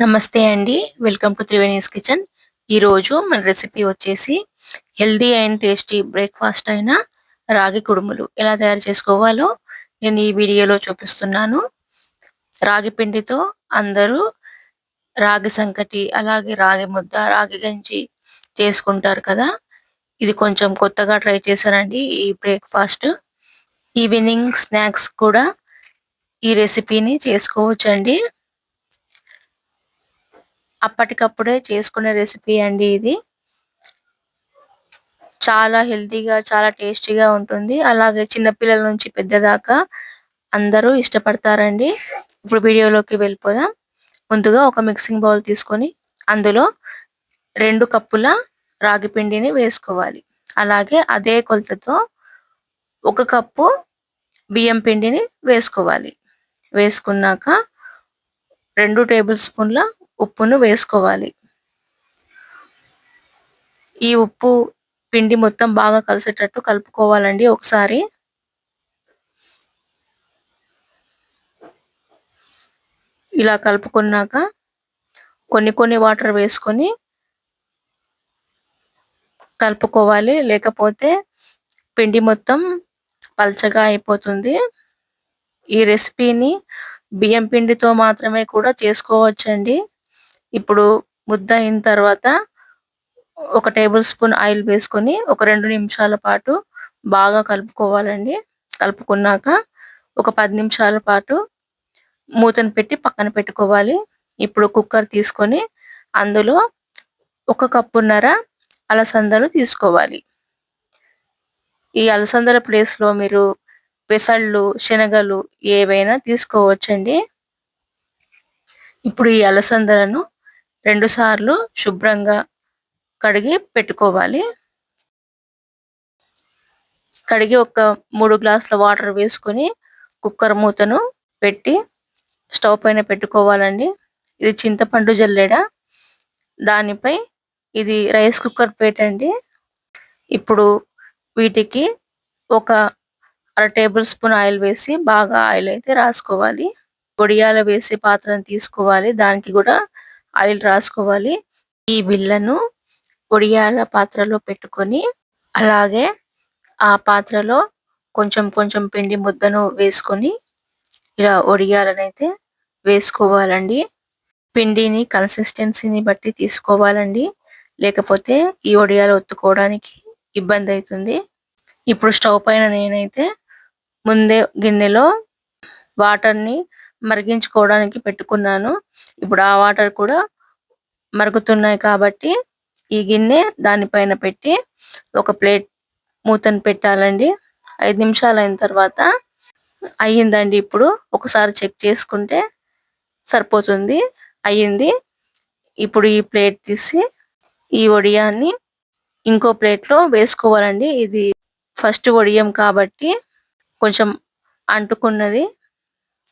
నమస్తే అండి. Welcome to Triveni's kitchen. ఈరోజు మన రెసిపీ వచ్చేసి హెల్తీ అండ్ టేస్టీ బ్రేక్‌ఫాస్ట్ అయిన రాగి కుడుములు ఎలా తయారు చేసుకోవాలో నేను ఈ వీడియోలో చూపిస్తున్నాను. రాగి పిండితో అందరూ రాగి సంకటి, అలాగే రాగి ముద్ద, రాగి గంజి చేసుకుంటారు కదా! ఇది కొంచెం కొత్తగా ట్రై చేశానండి ఈ బ్రేక్‌ఫాస్ట్. ఈవినింగ్ స్నాక్స్ కూడా ఈ రెసిపీని చేసుకోవచ్చండి. అప్పటికప్పుడే చేసుకునే రెసిపీ అండి ఇది. చాలా హెల్తీగా, చాలా టేస్టీగా ఉంటుంది. అలాగే చిన్న పిల్లల నుంచి పెద్ద దాకా అందరూ ఇష్టపడతారండి. ఇప్పుడు వీడియోలోకి వెళ్ళిపోదాం. ముందుగా ఒక మిక్సింగ్ బౌల్ తీసుకొని అందులో 2 కప్పుల రాగి పిండిని వేసుకోవాలి. అలాగే అదే కొలతతో 1 కప్పు బియ్యం పిండిని వేసుకోవాలి. వేసుకున్నాక 2 టేబుల్ స్పూన్ల ఉప్పును వేసుకోవాలి. ఈ ఉప్పు పిండి మొత్తం బాగా కలిసేటట్టు కలుపుకోవాలండి ఒకసారి. ఇలా కలుపుకున్నాక కొన్ని వాటర్ వేసుకొని కలుపుకోవాలి. లేకపోతే పిండి మొత్తం పల్చగా అయిపోతుంది. ఈ రెసిపీని బియ్యం పిండితో మాత్రమే కూడా చేసుకోవచ్చండి. ఇప్పుడు ముద్ద అయిన తర్వాత ఒక టేబుల్ స్పూన్ ఆయిల్ వేసుకొని ఒక 2 నిమిషాల పాటు బాగా కలుపుకోవాలండి. కలుపుకున్నాక ఒక 10 నిమిషాల పాటు మూతను పెట్టి పక్కన పెట్టుకోవాలి. ఇప్పుడు కుక్కర్ తీసుకొని అందులో 1 కప్పున్నర అలసందలు తీసుకోవాలి. ఈ అలసందల ప్లేస్‌లో మీరు పెసళ్ళు, శనగలు ఏవైనా తీసుకోవచ్చండి. ఇప్పుడు ఈ అలసందలను 2 సార్లు శుభ్రంగా కడిగి పెట్టుకోవాలి. కడిగి ఒక 3 గ్లాసుల వాటర్ వేసుకొని కుక్కర్ మూతను పెట్టి స్టవ్ పైన పెట్టుకోవాలండి. ఇది చింతపండు జల్లెడ. దానిపై ఇది రైస్ కుక్కర్ ప్లేట్ అండి. ఇప్పుడు వీటికి ఒక అర టేబుల్ స్పూన్ ఆయిల్ వేసి బాగా ఆయిల్ అయితే రాసుకోవాలి. వడియాలు వేసే పాత్రను తీసుకోవాలి. దానికి కూడా ఆయిల్ రాసుకోవాలి. ఈ బిళ్ళను వడియాల పాత్రలో పెట్టుకొని అలాగే ఆ పాత్రలో కొంచెం పిండి ముద్దను వేసుకొని ఇలా వడియాలనైతే వేసుకోవాలండి. పిండిని కన్సిస్టెన్సీని బట్టి తీసుకోవాలండి. లేకపోతే ఈ వడియాలు ఒత్తుకోవడానికి ఇబ్బంది అవుతుంది. ఇప్పుడు స్టవ్ పైన నేనైతే ముందే గిన్నెలో వాటర్‌ని మరిగించుకోవడానికి పెట్టుకున్నాను. ఇప్పుడు ఆ వాటర్ కూడా మరుగుతున్నాయి కాబట్టి ఈ గిన్నె దానిపైన పెట్టి ఒక ప్లేట్ మూతను పెట్టాలండి. 5 నిమిషాలు అయిన తర్వాత అయ్యిందండి. ఇప్పుడు ఒకసారి చెక్ చేసుకుంటే సరిపోతుంది. అయ్యింది. ఇప్పుడు ఈ ప్లేట్ తీసి ఈ వడియాన్ని ఇంకో ప్లేట్‌లో వేసుకోవాలండి. ఇది ఫస్ట్ వడియం కాబట్టి కొంచెం అంటుకున్నది.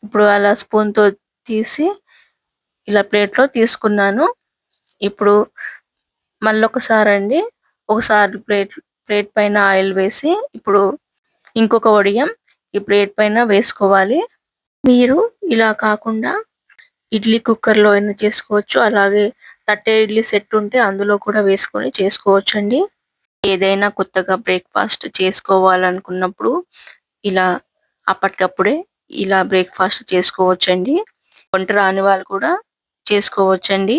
ఇప్పుడు అలా స్పూన్‌తో తీసి ఇలా ప్లేట్‌లో తీసుకున్నాను. ఇప్పుడు మళ్ళొకసారండి ఒకసారి ప్లేట్ పైన ఆయిల్ వేసి ఇప్పుడు ఇంకొక వడియం ఈ ప్లేట్ పైన వేసుకోవాలి. మీరు ఇలా కాకుండా ఇడ్లీ కుక్కర్‌లో అయినా చేసుకోవచ్చు. అలాగే తట్టె ఇడ్లీ సెట్ ఉంటే అందులో కూడా వేసుకొని చేసుకోవచ్చండి. ఏదైనా కొత్తగా బ్రేక్‌ఫాస్ట్ చేసుకోవాలనుకున్నప్పుడు ఇలా అప్పటికప్పుడే ఇలా బ్రేక్‌ఫాస్ట్ చేసుకోవచ్చండి. వంట రాని వాళ్ళు కూడా చేసుకోవచ్చండి.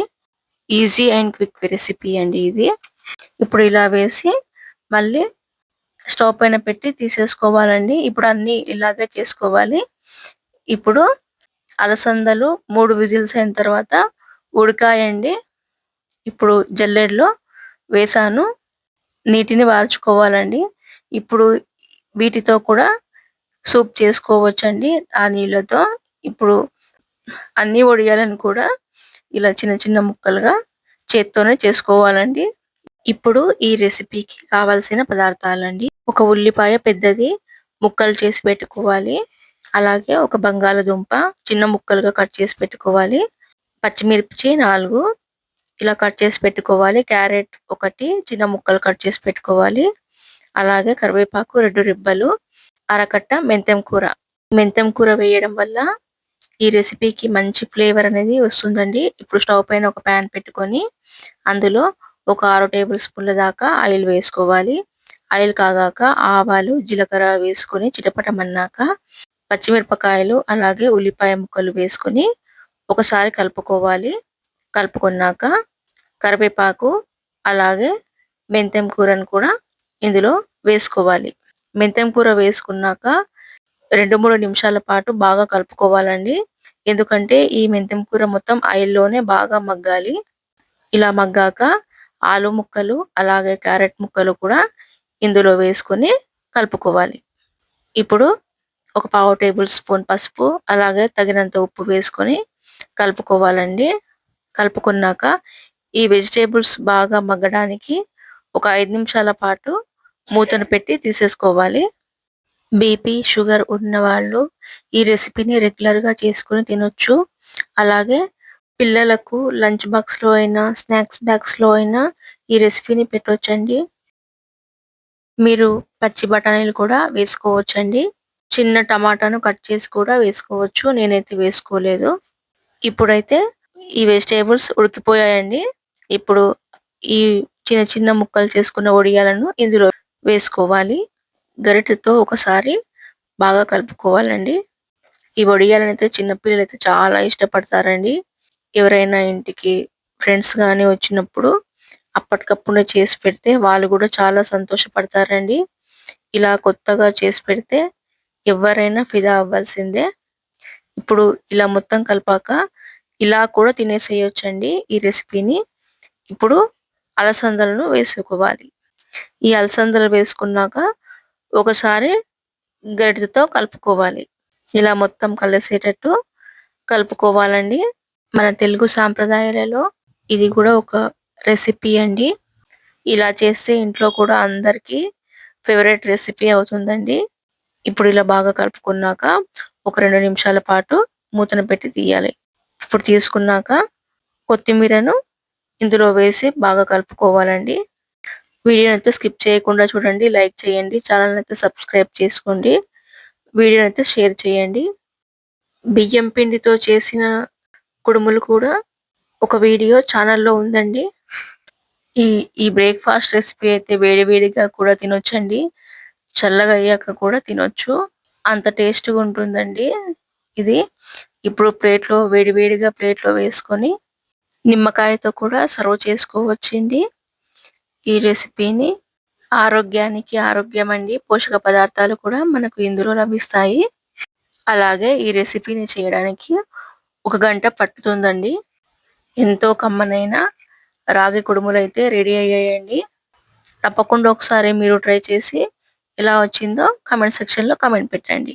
ఈజీ అండ్ క్విక్ రెసిపీ అండి ఇది. ఇప్పుడు ఇలా వేసి మళ్ళీ స్టవ్ పైన పెట్టి తీసేసుకోవాలండి. ఇప్పుడు అన్నీ ఇలాగే చేసుకోవాలి. ఇప్పుడు అలసందలు 3 విజిల్స్ అయిన తర్వాత ఉడికాయండి. ఇప్పుడు జల్లెడలో వేసాను. నీటిని వార్చుకోవాలండి. ఇప్పుడు వీటితో కూడా సూప్ చేసుకోవచ్చండి ఆ నీళ్ళతో. ఇప్పుడు అన్ని వడియాలను కూడా ఇలా చిన్న ముక్కలుగా చేత్తోనే చేసుకోవాలండి. ఇప్పుడు ఈ రెసిపీకి కావాల్సిన పదార్థాలండి. ఒక ఉల్లిపాయ పెద్దది ముక్కలు చేసి పెట్టుకోవాలి. అలాగే ఒక బంగాళదుంప చిన్న ముక్కలుగా కట్ చేసి పెట్టుకోవాలి. పచ్చిమిర్చి 4 ఇలా కట్ చేసి పెట్టుకోవాలి. క్యారెట్ 1 చిన్న ముక్కలు కట్ చేసి పెట్టుకోవాలి. అలాగే కరివేపాకు 2 రిబ్బలు, అరకట్ట మెంతెం కూర. మెంతెం కూర వేయడం వల్ల ఈ రెసిపీకి మంచి ఫ్లేవర్ అనేది వస్తుందండి. ఇప్పుడు స్టవ్ పైన ఒక పాన్ పెట్టుకొని అందులో ఒక 6 టేబుల్ స్పూన్ల దాకా ఆయిల్ వేసుకోవాలి. ఆయిల్ కాగాక ఆవాలు, జీలకర్ర వేసుకొని చిటపటమన్నాక పచ్చిమిరపకాయలు అలాగే ఉల్లిపాయ ముక్కలు వేసుకొని ఒకసారి కలుపుకోవాలి. కలుపుకున్నాక కరివేపాకు అలాగే మెంతెం కూరను కూడా ఇందులో వేసుకోవాలి. మెంతెం కూర వేసుకున్నాక 2-3 నిమిషాల పాటు బాగా కలుపుకోవాలండి. ఎందుకంటే ఈ మెంతెం కూర మొత్తం ఆయిల్‌లోనే బాగా మగ్గాలి. ఇలా మగ్గాక ఆలు ముక్కలు అలాగే క్యారెట్ ముక్కలు కూడా ఇందులో వేసుకొని కలుపుకోవాలి. ఇప్పుడు ఒక పావు టేబుల్ స్పూన్ పసుపు అలాగే తగినంత ఉప్పు వేసుకొని కలుపుకోవాలండి. కలుపుకున్నాక ఈ వెజిటేబుల్స్ బాగా మగ్గడానికి ఒక 5 నిమిషాల పాటు మూతను పెట్టి తీసేసుకోవాలి. బీపీ, షుగర్ ఉన్నవాళ్ళు ఈ రెసిపీని రెగ్యులర్‌గా చేసుకొని తినొచ్చు. అలాగే పిల్లలకు లంచ్ బాక్స్‌లో అయినా, స్నాక్స్ బాక్స్‌లో అయినా ఈ రెసిపీని పెట్టొచ్చండి. మీరు పచ్చి బఠానీలు కూడా వేసుకోవచ్చండి. చిన్న టమాటాను కట్ చేసి కూడా వేసుకోవచ్చు. నేనైతే వేసుకోలేదు. ఇప్పుడైతే ఈ వెజిటేబుల్స్ ఉడికిపోయాయండి. ఇప్పుడు ఈ చిన్న చిన్న ముక్కలు చేసుకున్న వడియాలను ఇందులో వేసుకోవాలి. గరిటెతో ఒకసారి బాగా కలుపుకోవాలండి. ఈ వడియాలనైతే చిన్న పిల్లలైతే చాలా ఇష్టపడతారండి. ఎవరైనా ఇంటికి ఫ్రెండ్స్ గాని వచ్చినప్పుడు అప్పటికప్పుడు చేసి పెడితే వాళ్ళు కూడా చాలా సంతోషపడతారండి. ఇలా కొత్తగా చేసి పెడితే ఎవరైనా ఫిదా అవ్వాల్సిందే. ఇప్పుడు ఇలా మొత్తం కలిపాక ఇలా కూడా తినేసేయొచ్చండి ఈ రెసిపీని. ఇప్పుడు అలసందలను వేసుకోవాలి. ఈ అలసందలు వేసుకున్నాక ఒకసారి గరిటెతో కలుపుకోవాలి. ఇలా మొత్తం కలిసేటట్టు కలుపుకోవాలండి. మన తెలుగు సాంప్రదాయాలలో ఇది కూడా ఒక రెసిపీ అండి. ఇలా చేస్తే ఇంట్లో కూడా అందరికీ ఫేవరెట్ రెసిపీ అవుతుందండి. ఇప్పుడు ఇలా బాగా కలుపుకున్నాక ఒక 2 నిమిషాల పాటు మూతను పెట్టి తీయాలి. ఇప్పుడు తీసుకున్నాక కొత్తిమీరను ఇందులో వేసి బాగా కలుపుకోవాలండి. వీడియోనైతే స్కిప్ చేయకుండా చూడండి. లైక్ చేయండి. ఛానెల్‌నైతే సబ్స్క్రైబ్ చేసుకోండి. వీడియోనైతే షేర్ చేయండి. బియ్యం పిండితో చేసిన కుడుములు కూడా ఒక వీడియో ఛానెల్‌లో ఉందండి. ఈ ఈ బ్రేక్‌ఫాస్ట్ రెసిపీ అయితే వేడి వేడిగా కూడా తినొచ్చండి. చల్లగా అయ్యాక కూడా తినొచ్చు. అంత టేస్ట్‌గా ఉంటుందండి ఇది. ఇప్పుడు వేడి వేడిగా ప్లేట్‌లో వేసుకొని నిమ్మకాయతో కూడా సర్వ్ చేసుకోవచ్చండి ఈ రెసిపీని. ఆరోగ్యానికి ఆరోగ్యమండి. పోషక పదార్థాలు కూడా మనకు ఇందులో లభిస్తాయి. అలాగే ఈ రెసిపీని చేయడానికి 1 గంట పట్టుతుందండి. ఎంతో కమ్మనైన రాగి కుడుములైతే రెడీ అయ్యాయండి. తప్పకుండా ఒకసారి మీరు ట్రై చేసి ఎలా వచ్చిందో కామెంట్ సెక్షన్‌లో కామెంట్ పెట్టండి.